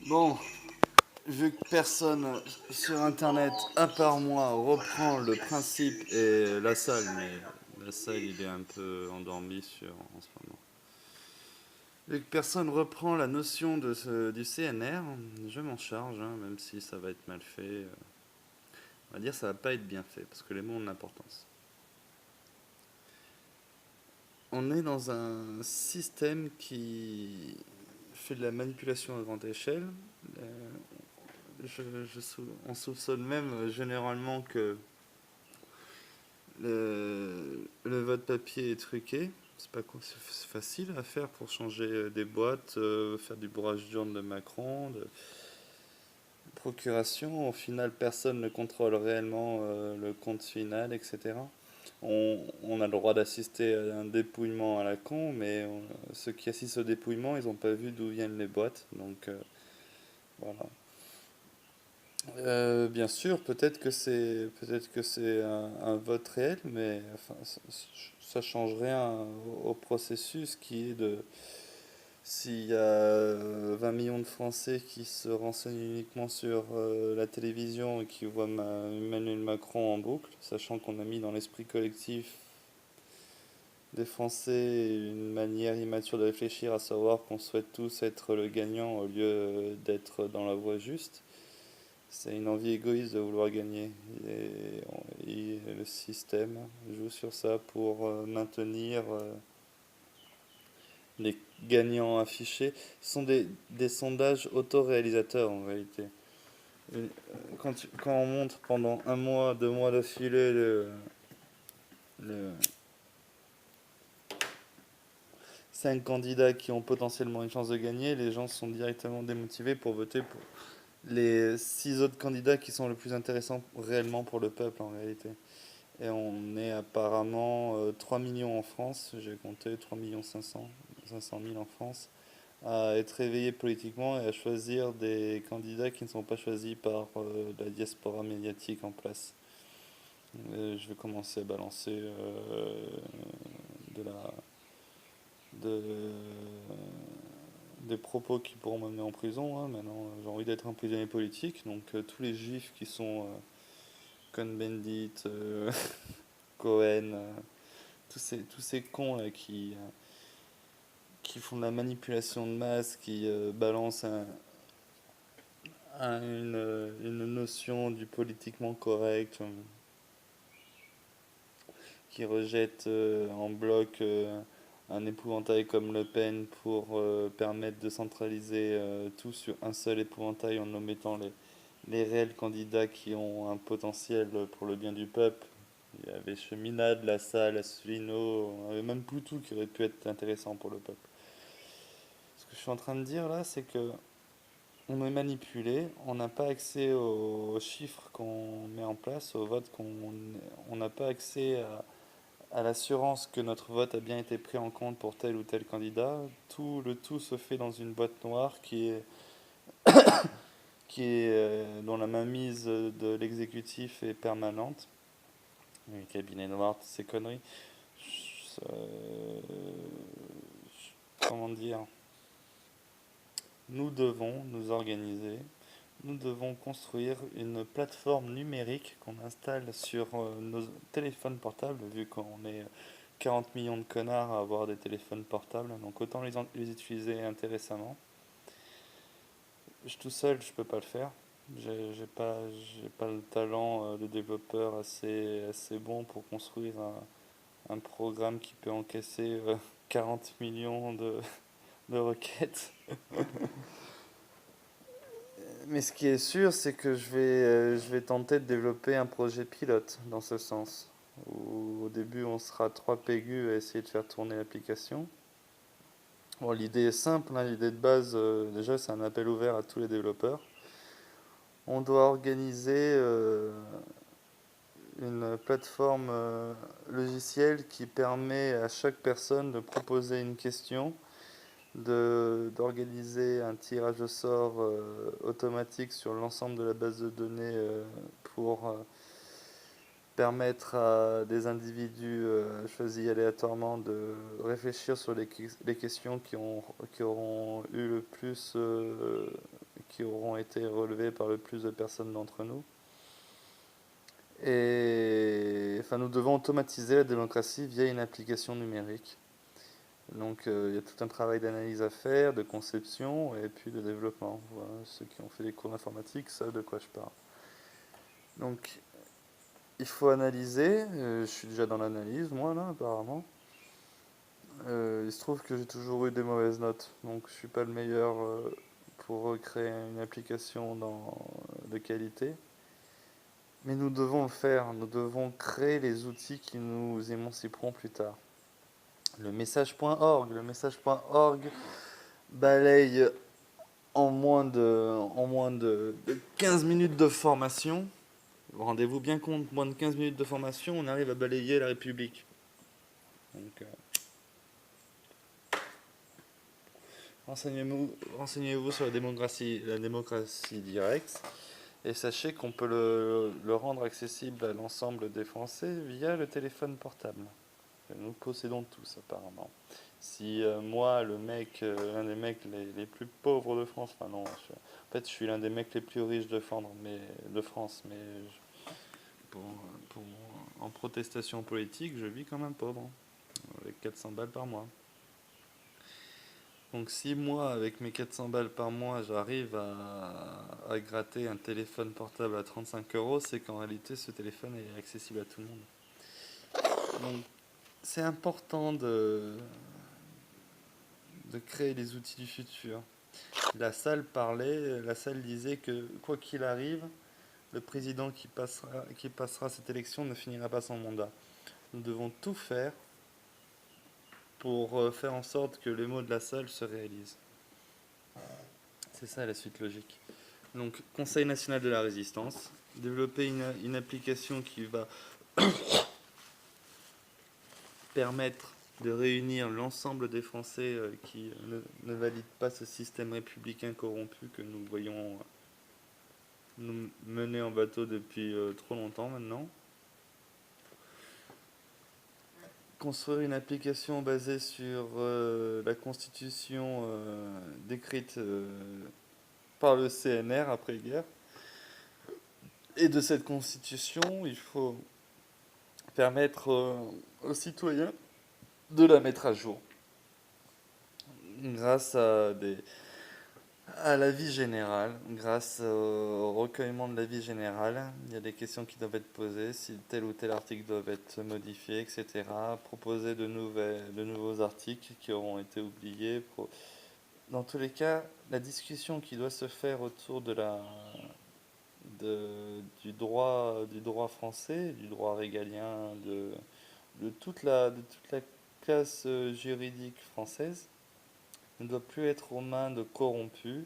Bon, vu que personne sur internet, à part moi, reprend le principe et la salle, mais la salle il est un peu endormi en ce moment. Vu que personne reprend la notion du CNR, je m'en charge, hein, même si ça va être mal fait. On va dire ça va pas être bien fait, parce que les mots ont de l'importance. On est dans un système qui fait de la manipulation à grande échelle. Euh, on soupçonne même généralement que le vote papier est truqué. C'est pas c'est facile à faire pour changer des boîtes, faire du bourrage d'urne de Macron, de procuration. Au final, personne ne contrôle réellement le compte final, etc. On a le droit d'assister à un dépouillement à la con, mais ceux qui assistent au dépouillement, ils n'ont pas vu d'où viennent les boîtes. Donc voilà. Bien sûr, peut-être que c'est un vote réel, mais enfin, ça change rien au processus qui est de s'il y a 20 millions de Français qui se renseignent uniquement sur la télévision et qui voient Emmanuel Macron en boucle, sachant qu'on a mis dans l'esprit collectif des Français une manière immature de réfléchir, à savoir qu'on souhaite tous être le gagnant au lieu d'être dans la voie juste. C'est une envie égoïste de vouloir gagner. Et le système joue sur ça pour maintenir les gagnants affichés. Ce sont des sondages autoréalisateurs en réalité. Quand on montre pendant un mois, 2 mois d'affilée le 5 candidats qui ont potentiellement une chance de gagner, les gens sont directement démotivés pour voter pour les 6 autres candidats qui sont le plus intéressants réellement pour le peuple en réalité. Et on est apparemment 3 millions en France, j'ai compté 500 000 en France, à être éveillés politiquement et à choisir des candidats qui ne sont pas choisis par la diaspora médiatique en place. Je vais commencer à balancer de la, de, des propos qui pourront m'amener en prison, hein. Maintenant, j'ai envie d'être un prisonnier politique, donc tous les juifs qui sont Cohn-Bendit, Cohen, tous ces cons qui font de la manipulation de masse, qui balancent une notion du politiquement correct, qui rejettent en bloc un épouvantail comme Le Pen pour permettre de centraliser tout sur un seul épouvantail en omettant les réels candidats qui ont un potentiel pour le bien du peuple. Il y avait Cheminade, Lassalle, Asselineau, même Poutou qui aurait pu être intéressant pour le peuple. Ce que je suis en train de dire là, c'est que on est manipulé, on n'a pas accès aux chiffres qu'on met en place, au vote on n'a pas accès à l'assurance que notre vote a bien été pris en compte pour tel ou tel candidat. Le tout se fait dans une boîte noire dont la mainmise de l'exécutif est permanente. Le cabinet noir, toutes ces conneries. Euh, comment dire? Nous devons nous organiser. Nous devons construire une plateforme numérique qu'on installe sur nos téléphones portables, vu qu'on est 40 millions de connards à avoir des téléphones portables, donc autant les utiliser intéressamment. Tout seul, je peux pas le faire. J'ai pas le talent de développeur assez bon pour construire un programme qui peut encaisser 40 millions de requêtes. Mais ce qui est sûr, c'est que je vais tenter de développer un projet pilote dans ce sens. Où, au début, on sera 3 PGU à essayer de faire tourner l'application. Bon, l'idée est simple, hein, l'idée de base, déjà, c'est un appel ouvert à tous les développeurs. On doit organiser une plateforme logicielle qui permet à chaque personne de proposer une question, d'organiser un tirage au sort automatique sur l'ensemble de la base de données pour permettre à des individus choisis aléatoirement de réfléchir sur les questions qui auront eu le plus, qui auront été relevés par le plus de personnes d'entre nous. Et enfin, nous devons automatiser la démocratie via une application numérique. Donc il y a tout un travail d'analyse à faire, de conception et puis de développement. Voilà, ceux qui ont fait des cours d'informatique savent de quoi je parle. Donc il faut analyser, je suis déjà dans l'analyse moi là apparemment. Il se trouve que j'ai toujours eu des mauvaises notes, donc je suis pas le meilleur pour créer une application de qualité. Mais nous devons le faire, nous devons créer les outils qui nous émanciperont plus tard. Le message.org balaye en moins de 15 minutes de formation. Rendez-vous bien compte, moins de 15 minutes de formation, on arrive à balayer la République. Donc, renseignez-vous sur la démocratie directe et sachez qu'on peut le rendre accessible à l'ensemble des Français via le téléphone portable. Nous possédons tous apparemment. Si moi, l'un des mecs les plus pauvres de France, enfin non, en fait je suis l'un des mecs les plus riches de France, mais pour, pour- en protestation politique, je vis comme un pauvre, avec 400 balles par mois. Donc si moi, avec mes 400 balles par mois, j'arrive à gratter un téléphone portable à 35 euros, c'est qu'en réalité ce téléphone est accessible à tout le monde. Donc c'est important de créer les outils du futur. La salle disait que quoi qu'il arrive, le président qui passera cette élection ne finira pas son mandat. Nous devons tout faire pour faire en sorte que les mots de la salle se réalisent. C'est ça la suite logique. Donc, Conseil national de la résistance, développer une application qui va permettre de réunir l'ensemble des Français qui ne valident pas ce système républicain corrompu que nous voyons nous mener en bateau depuis trop longtemps maintenant. Construire une application basée sur la constitution décrite par le CNR après-guerre. Et de cette constitution, il faut permettre aux citoyens de la mettre à jour grâce à l'avis général, grâce au recueillement de l'avis général. Il y a des questions qui doivent être posées, si tel ou tel article doit être modifié, etc. Proposer de nouveaux articles qui auront été oubliés. Dans tous les cas, la discussion qui doit se faire autour du droit français, du droit régalien, de toute la classe juridique française, ne doit plus être aux mains de corrompus,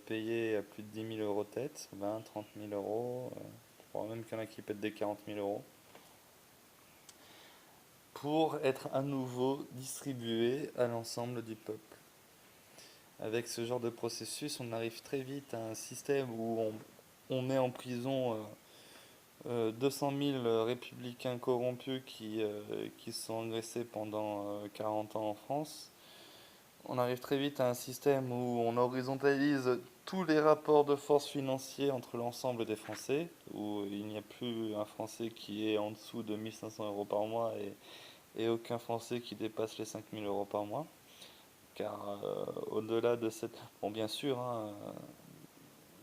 payés à plus de 10 000 euros tête, 20, 30 000 euros, je crois même qu'il y en a qui pètent des 40 000 euros, pour être à nouveau distribués à l'ensemble du peuple. Avec ce genre de processus, on arrive très vite à un système où on met en prison 200 000 républicains corrompus qui sont agressés pendant 40 ans en France. On arrive très vite à un système où on horizontalise tous les rapports de force financiers entre l'ensemble des Français, où il n'y a plus un Français qui est en dessous de 1500 euros par mois et aucun Français qui dépasse les 5000 euros par mois. Car au-delà de cette... Bon, bien sûr, hein,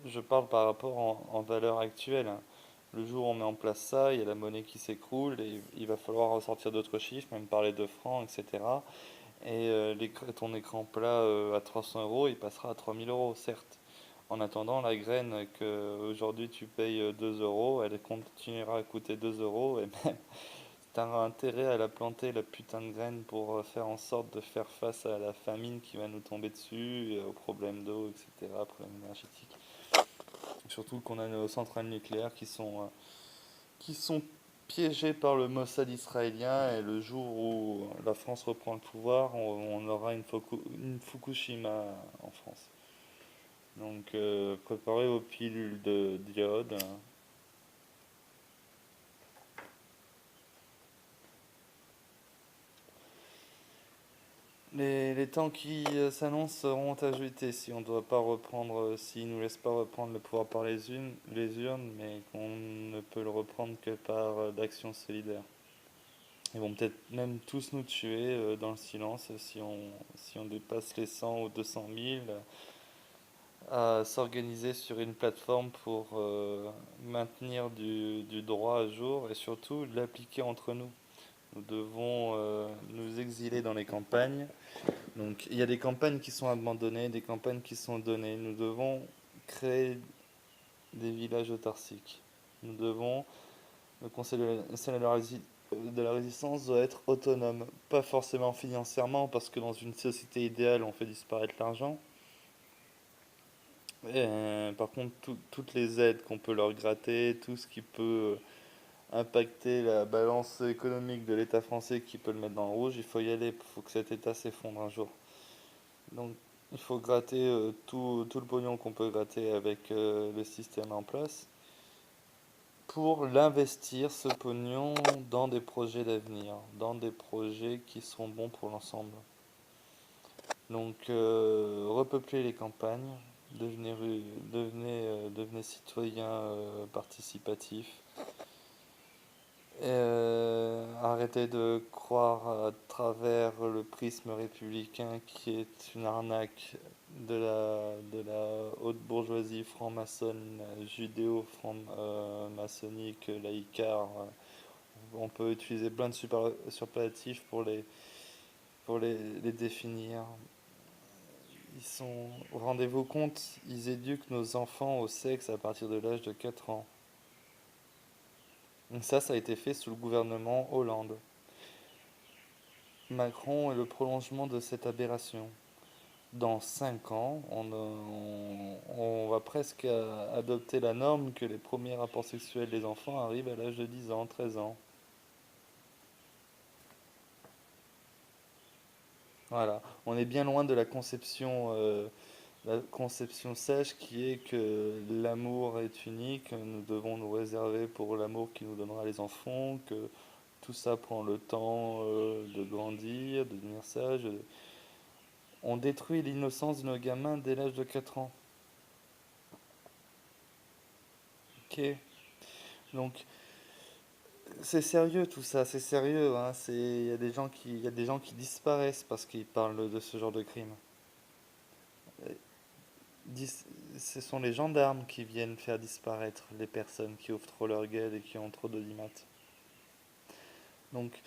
je parle par rapport en valeur actuelle, hein. Le jour où on met en place ça, il y a la monnaie qui s'écroule et il va falloir ressortir d'autres chiffres, même parler de francs, etc. Et ton écran plat à 300 euros, il passera à 3000 euros, certes. En attendant, la graine que aujourd'hui tu payes 2 euros, elle continuera à coûter 2 euros et même tu auras intérêt à la planter, la putain de graine, pour faire en sorte de faire face à la famine qui va nous tomber dessus, aux problèmes d'eau, etc., problèmes énergétiques. Surtout qu'on a nos centrales nucléaires qui sont piégées par le Mossad israélien et le jour où la France reprend le pouvoir, on aura une Fukushima en France. Donc préparez vos pilules de d'iode. Les les temps qui s'annoncent seront agités si on doit pas reprendre, s'ils nous laissent pas reprendre le pouvoir par les urnes, mais qu'on ne peut le reprendre que par d'action solidaire. Ils vont peut-être même tous nous tuer dans le silence si on dépasse les 100 ou 200 000 à s'organiser sur une plateforme pour maintenir du droit à jour et surtout l'appliquer entre nous. Nous devons nous exiler dans les campagnes. Donc il y a des campagnes qui sont abandonnées, des campagnes qui sont données. Nous devons créer des villages autarciques. Nous devons, le Conseil de la résistance doit être autonome. Pas forcément financièrement, parce que dans une société idéale, on fait disparaître l'argent. Par contre, toutes les aides qu'on peut leur gratter, tout ce qui peut impacter la balance économique de l'État français qui peut le mettre dans le rouge, il faut y aller, il faut que cet État s'effondre un jour. Donc il faut gratter tout le pognon qu'on peut gratter avec le système en place pour l'investir, ce pognon, dans des projets d'avenir, dans des projets qui seront bons pour l'ensemble. Donc repeupler les campagnes, devenez citoyen participatif. Arrêtez de croire à travers le prisme républicain qui est une arnaque de la haute bourgeoisie franc-maçonne, judéo-maçonnique, laïcard. On peut utiliser plein de superlatifs pour les définir. Rendez-vous compte, ils éduquent nos enfants au sexe à partir de l'âge de 4 ans. Donc ça a été fait sous le gouvernement Hollande. Macron est le prolongement de cette aberration. Dans 5 ans, on va presque adopter la norme que les premiers rapports sexuels des enfants arrivent à l'âge de 10 ans, 13 ans. Voilà, on est bien loin de la conception sèche qui est que l'amour est unique, nous devons nous réserver pour l'amour qui nous donnera les enfants, que tout ça prend le temps de grandir, de devenir sage. On détruit l'innocence de nos gamins dès l'âge de 4 ans. Ok. Donc c'est sérieux tout ça, c'est sérieux. Hein. Il y a des gens qui disparaissent parce qu'ils parlent de ce genre de crime. Euh, Ce sont les gendarmes qui viennent faire disparaître les personnes qui ouvrent trop leur gueule et qui ont trop d'audimat. Donc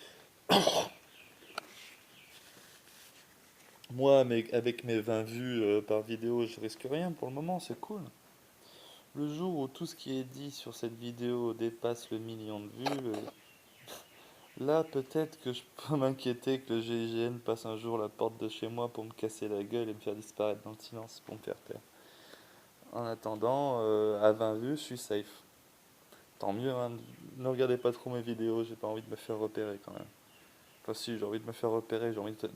moi, avec mes 20 vues par vidéo, je risque rien pour le moment, c'est cool. Le jour où tout ce qui est dit sur cette vidéo dépasse le million de vues, là peut-être que je peux m'inquiéter que le GIGN passe un jour la porte de chez moi pour me casser la gueule et me faire disparaître dans le silence pour me faire taire. En attendant, à 20 vues, je suis safe. Tant mieux, hein, ne regardez pas trop mes vidéos, j'ai pas envie de me faire repérer quand même. Enfin si, j'ai envie de me faire repérer, j'ai envie d'être un